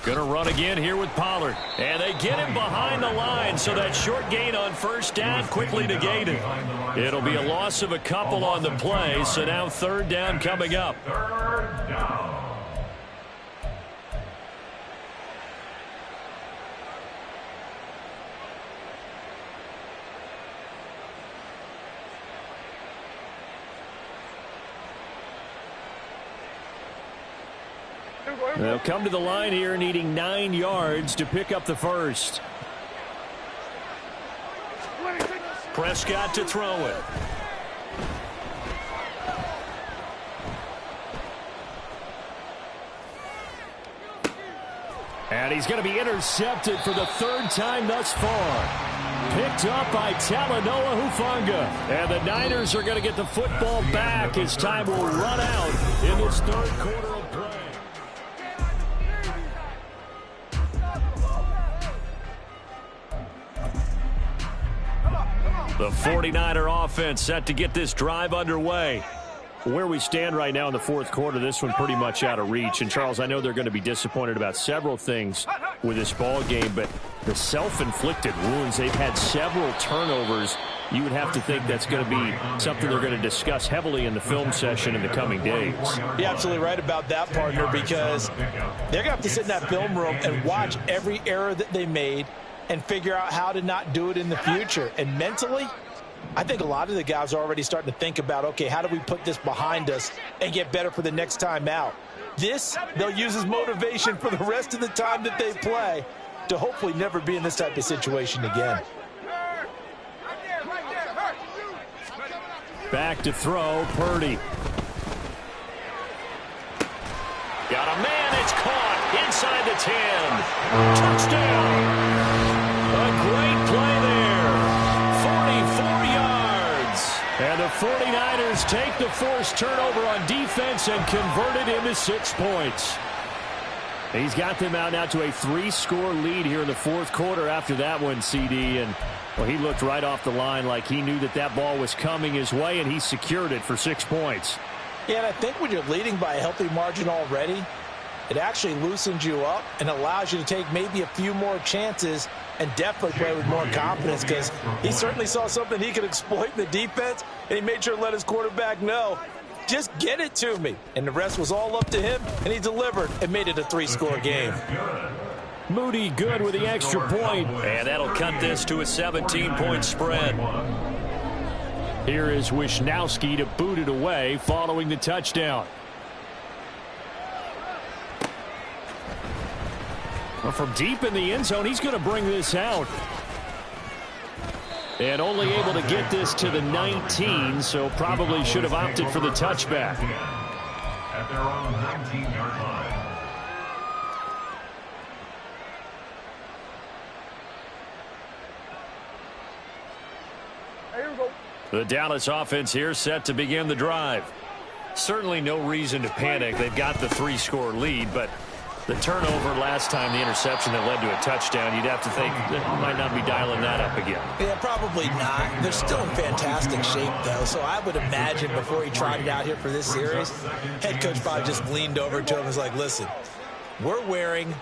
Gonna run again here with Pollard. And they get him behind the line, so that short gain on first down quickly negated. It'll be a loss of a couple on the play, so now third down coming up. Third down. They'll come to the line here needing 9 yards to pick up the first. Prescott to throw it. And he's going to be intercepted for the third time thus far. Picked up by Talanoa Hufanga. And the Niners are going to get the football back as time will run out in this third quarter of play. The 49er offense set to get this drive underway. Where we stand right now in the fourth quarter, this one pretty much out of reach. And, Charles, I know they're going to be disappointed about several things with this ball game, but the self-inflicted wounds, they've had several turnovers. You would have to think that's going to be something they're going to discuss heavily in the film session in the coming days. You're absolutely right about that, partner, because they're going to have to sit in that film room and watch every error that they made and figure out how to not do it in the future. And mentally, I think a lot of the guys are already starting to think about, okay, how do we put this behind us and get better for the next time out? This, they'll use as motivation for the rest of the time that they play to hopefully never be in this type of situation again. Back to throw, Purdy. Got a man, it's caught inside the 10. Touchdown. A great play there. 44 yards. And the 49ers take the forced turnover on defense and convert it into 6 points. He's got them out now to a 3-score lead here in the fourth quarter after that one, CD. And, well, he looked right off the line like he knew that that ball was coming his way, and he secured it for 6 points. Yeah, and I think when you're leading by a healthy margin already, it actually loosens you up and allows you to take maybe a few more chances and definitely play with more confidence, because he certainly saw something he could exploit in the defense, and he made sure to let his quarterback know, just get it to me. And the rest was all up to him, and he delivered and made it a 3-score game. Moody good with the extra point, and that'll cut this to a 17-point spread. Here is Wisnowski to boot it away following the touchdown. Well, from deep in the end zone, he's going to bring this out. And only able to get this to the 19, so probably should have opted for the touchback. At their own 19-yard line. The Dallas offense here set to begin the drive. Certainly no reason to panic. They've got the 3-score lead, but the turnover last time, the interception that led to a touchdown, you'd have to think that might not be dialing that up again. Yeah, probably not. They're still in fantastic shape, though, so I would imagine before he tried it out here for this series, head coach probably just leaned over to him and was like, listen, we're wearing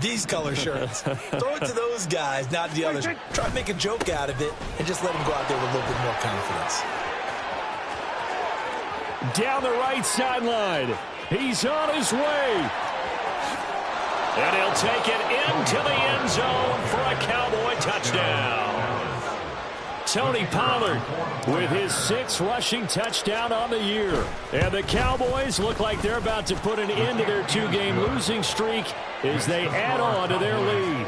these color shirts. Throw it to those guys, not the others. Try to make a joke out of it and just let them go out there with a little bit more confidence. Down the right sideline. He's on his way. And he'll take it into the end zone for a Cowboy touchdown. Tony Pollard with his 6th rushing touchdown on the year. And the Cowboys look like they're about to put an end to their 2-game losing streak as they add on to their lead.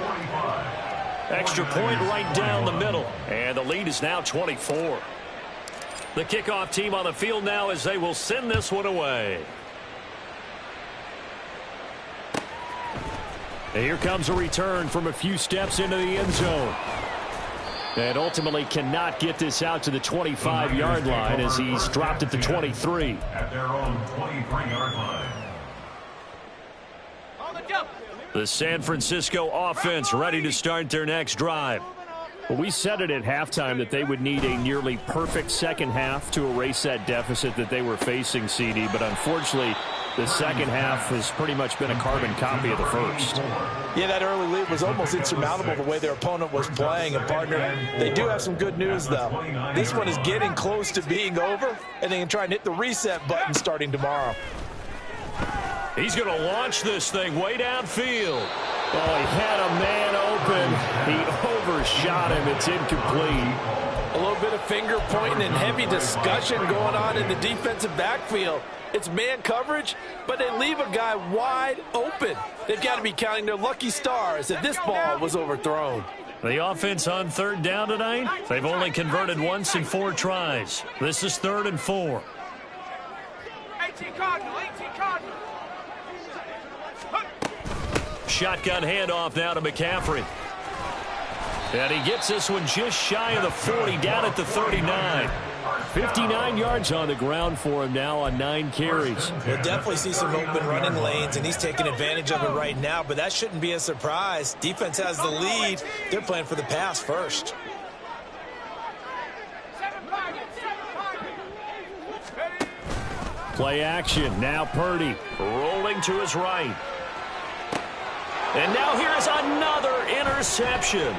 Extra point right down the middle. And the lead is now 24. The kickoff team on the field now as they will send this one away. And here comes a return from a few steps into the end zone. And ultimately cannot get this out to the 25-yard line as he's dropped at the 23. At their own 23-yard line. The San Francisco offense ready to start their next drive. Well, we said it at halftime that they would need a nearly perfect second half to erase that deficit that they were facing, CD. But unfortunately, the second half has pretty much been a carbon copy of the first. Yeah, that early lead was almost insurmountable the way their opponent was playing. And, partner, they do have some good news, though. This one is getting close to being over, and they can try and hit the reset button starting tomorrow. He's going to launch this thing way downfield. Oh, he had a man open. He overshot him. It's incomplete. A little bit of finger pointing and heavy discussion going on in the defensive backfield. It's man coverage, but they leave a guy wide open. They've got to be counting their lucky stars that this ball was overthrown. The offense on 3rd down tonight, they've only converted once in 4 tries. This is 3rd and 4. 18 Cardinal, 18 Cardinal. Shotgun handoff now to McCaffrey. And he gets this one just shy of the 40, down at the 39. 59 yards on the ground for him now on 9 carries. We'll definitely see some open running lanes, and he's taking advantage of it right now, but that shouldn't be a surprise. Defense has the lead. They're playing for the pass first. Play action. Now Purdy rolling to his right. And now here's another interception.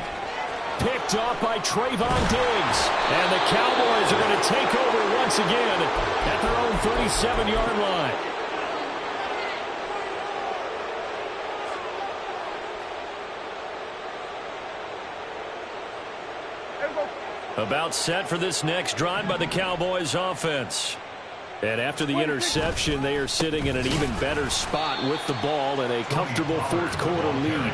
Picked off by Trayvon Diggs. And the Cowboys are going to take over once again at their own 37-yard line. About set for this next drive by the Cowboys offense. And after the interception, they are sitting in an even better spot with the ball and a comfortable 4th quarter lead.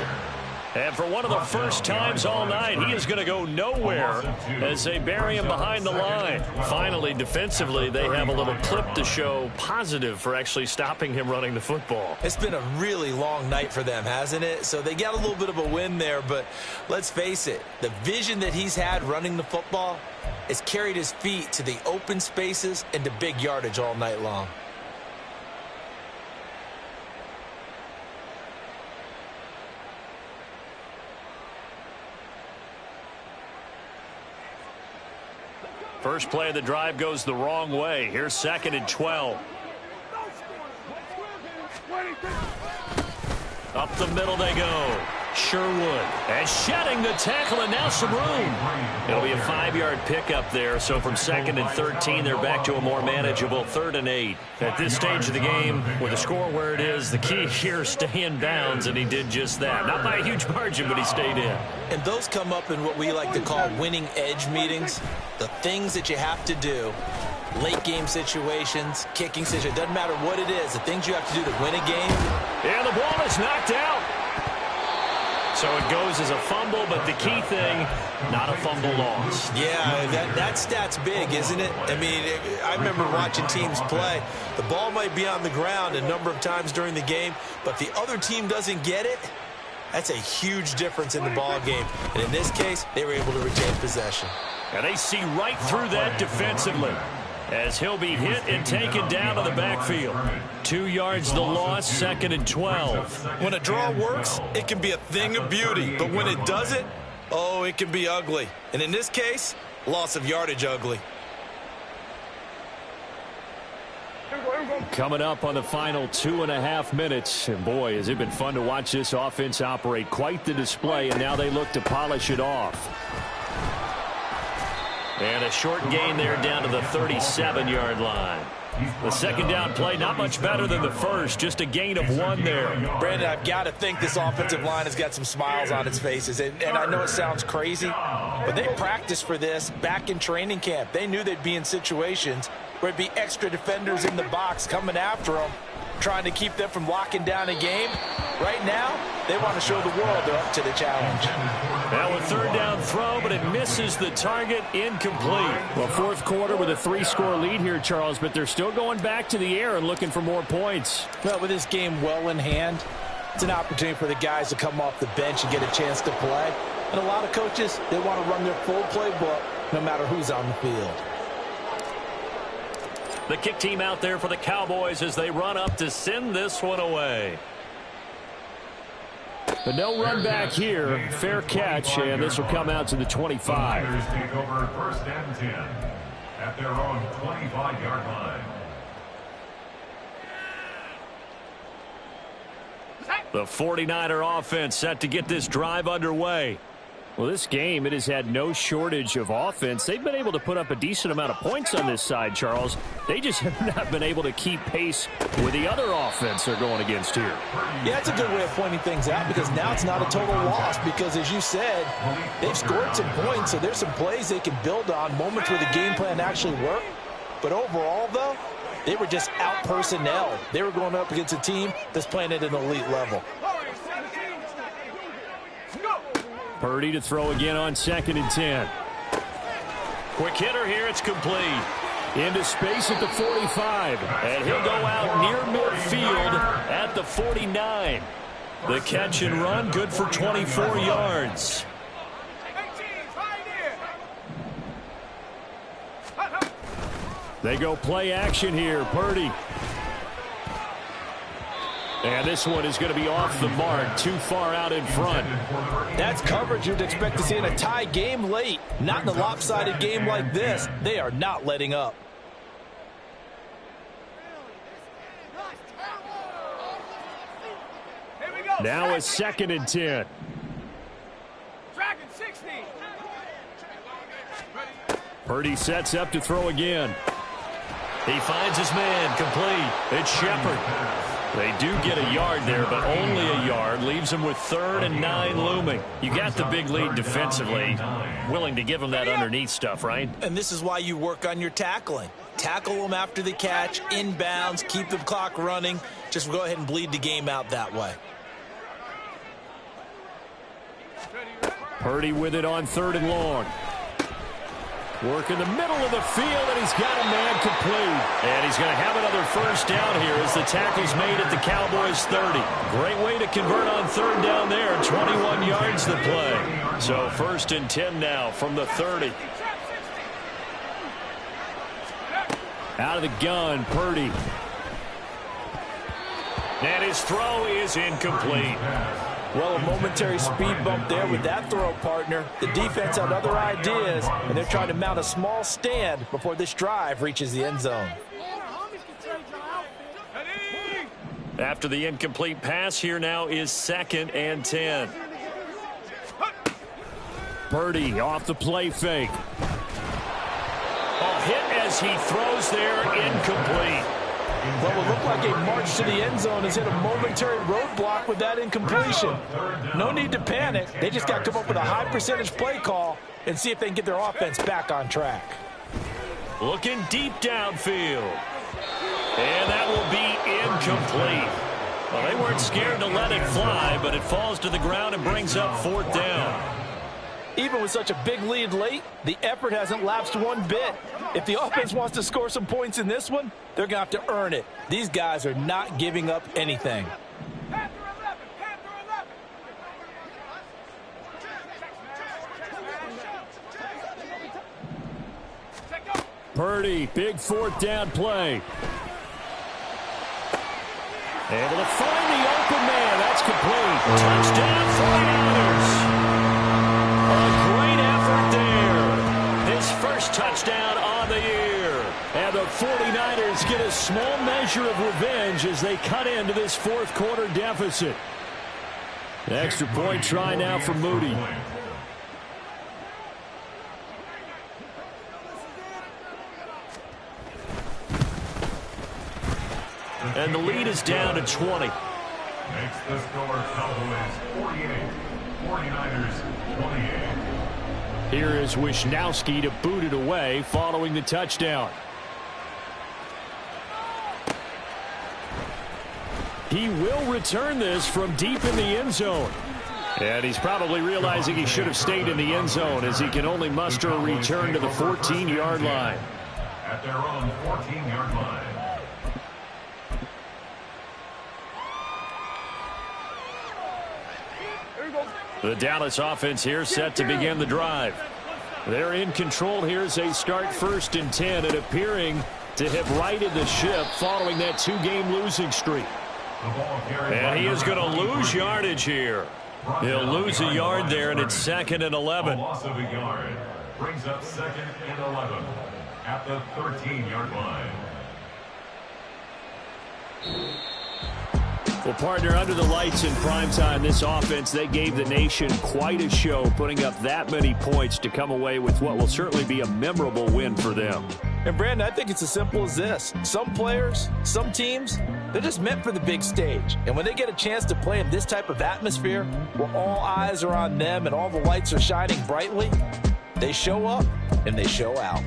And for one of the first times all night, he is going to go nowhere as they bury him behind the line. Finally, defensively, they have a little clip to show positive for actually stopping him running the football. It's been a really long night for them, hasn't it? So they got a little bit of a win there, but let's face it, the vision that he's had running the football has carried his feet to the open spaces and to big yardage all night long. First play of the drive goes the wrong way. Here's 2nd and 12. Up the middle they go. Sherwood. And shedding the tackle, and now some room. It'll be a 5-yard pickup there. So from 2nd and 13, they're back to a more manageable 3rd and 8. At this stage of the game, with the score where it is, the key here is stay in bounds, and he did just that. Not by a huge margin, but he stayed in. And those come up in what we like to call winning edge meetings. The things that you have to do, late game situations, kicking situations, doesn't matter what it is, the things you have to do to win a game. And the ball is knocked out. So it goes as a fumble, but the key thing, not a fumble loss. Yeah, that stat's big, isn't it? I mean, I remember watching teams play. The ball might be on the ground a number of times during the game, but the other team doesn't get it. That's a huge difference in the ball game. And in this case, they were able to retain possession. And they see right through that defensively as he'll be hit and taken down to the backfield. 2 yards the loss, 2nd and 12. When a draw works, it can be a thing of beauty. But when it doesn't, oh, it can be ugly. And in this case, loss of yardage ugly. Coming up on the final 2.5 minutes. And boy, has it been fun to watch this offense operate. Quite the display, and now they look to polish it off. And a short gain there down to the 37-yard line. The second down play, not much better than the first, just a gain of 1 there. Brandon, I've got to think this offensive line has got some smiles on its faces. And I know it sounds crazy, but they practiced for this back in training camp. They knew they'd be in situations where it'd be extra defenders in the box coming after them, trying to keep them from locking down a game. Right now, they want to show the world they're up to the challenge. Now a 3rd down throw, but it misses the target, incomplete. Well, 4th quarter with a 3-score lead here, Charles, but they're still going back to the air and looking for more points. Well, with this game well in hand, it's an opportunity for the guys to come off the bench and get a chance to play. And a lot of coaches, they want to run their full playbook no matter who's on the field. The kick team out there for the Cowboys as they run up to send this one away. But no run back here. Fair catch, and this will come out to the 25. The Niners take over 1st and 10 at their own 25-yard line. The 49er offense set to get this drive underway. Well, this game, it has had no shortage of offense. They've been able to put up a decent amount of points on this side, Charles. They just have not been able to keep pace with the other offense they're going against here. Yeah, that's a good way of pointing things out because now it's not a total loss because, as you said, they've scored some points, so there's some plays they can build on, moments where the game plan actually worked. But overall, though, they were just out-personnel. They were going up against a team that's playing at an elite level. Purdy to throw again on 2nd and 10. Quick hitter here, it's complete. Into space at the 45. And he'll go out near midfield at the 49. The catch and run, good for 24 yards. They go play action here, Purdy. And this one is going to be off the mark, too far out in front. That's coverage you'd expect to see in a tie game late. Not in a lopsided game like this. They are not letting up. Now a 2nd and 10. Dragon 60. Purdy sets up to throw again. He finds his man, complete. It's Shepard. They do get a yard there, but only a yard. Leaves them with 3rd and 9 looming. You got the big lead defensively. Willing to give them that underneath stuff, right? And this is why you work on your tackling. Tackle them after the catch, inbounds, keep the clock running. Just go ahead and bleed the game out that way. Purdy with it on 3rd and long. Work in the middle of the field, and he's got a man complete. And he's going to have another 1st down here as the tackle's made at the Cowboys 30. Great way to convert on 3rd down there. 21 yards the play. So 1st and 10 now from the 30. Out of the gun, Purdy. And his throw is incomplete. Well, a momentary speed bump there with that throw, partner. The defense had other ideas, and they're trying to mount a small stand before this drive reaches the end zone. After the incomplete pass, here now is 2nd and 10. Purdy off the play fake. Oh, hit as he throws there, incomplete. What will look like a march to the end zone has hit a momentary roadblock with that incompletion. No need to panic. They just got to come up with a high percentage play call and see if they can get their offense back on track. Looking deep downfield. And that will be incomplete. Well, they weren't scared to let it fly, but it falls to the ground and brings up 4th down. Even with such a big lead late, the effort hasn't lapsed one bit. If the offense wants to score some points in this one, they're going to have to earn it. These guys are not giving up anything. Purdy, big 4th down play. Able to find the open man. That's complete. Touchdown, 49ers. A great effort there. His first touchdown on the year. And the 49ers get a small measure of revenge as they cut into this 4th quarter deficit. The extra point try now for Moody. And the lead is down to 20. Makes the score Cowboys 48, 49ers 28. Here is Wisnowski to boot it away following the touchdown. He will return this from deep in the end zone. And he's probably realizing he should have stayed in the end zone as he can only muster a return to the 14-yard line. At their own 14-yard line. The Dallas offense here set to begin the drive. They're in control here as they start 1st and 10 and appearing to have righted the ship following that 2-game losing streak. And he is going to lose yardage here. He'll lose a yard there, and it's 2nd and 11. A loss of a yard brings up 2nd and 11 at the 13-yard line. Well, partner, under the lights in primetime, this offense, they gave the nation quite a show, putting up that many points to come away with what will certainly be a memorable win for them. And, Brandon, I think it's as simple as this. Some players, some teams, they're just meant for the big stage. And when they get a chance to play in this type of atmosphere, where all eyes are on them and all the lights are shining brightly, they show up and they show out.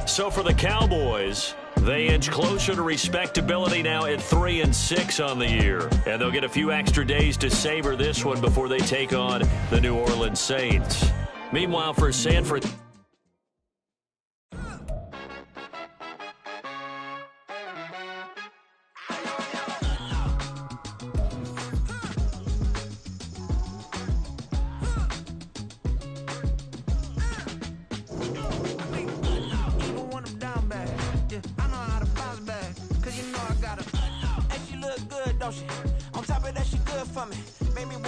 So for the Cowboys, they inch closer to respectability now at 3-6 on the year. And they'll get a few extra days to savor this one before they take on the New Orleans Saints. Meanwhile, for Sanford... On top of that, she good for me. Made me want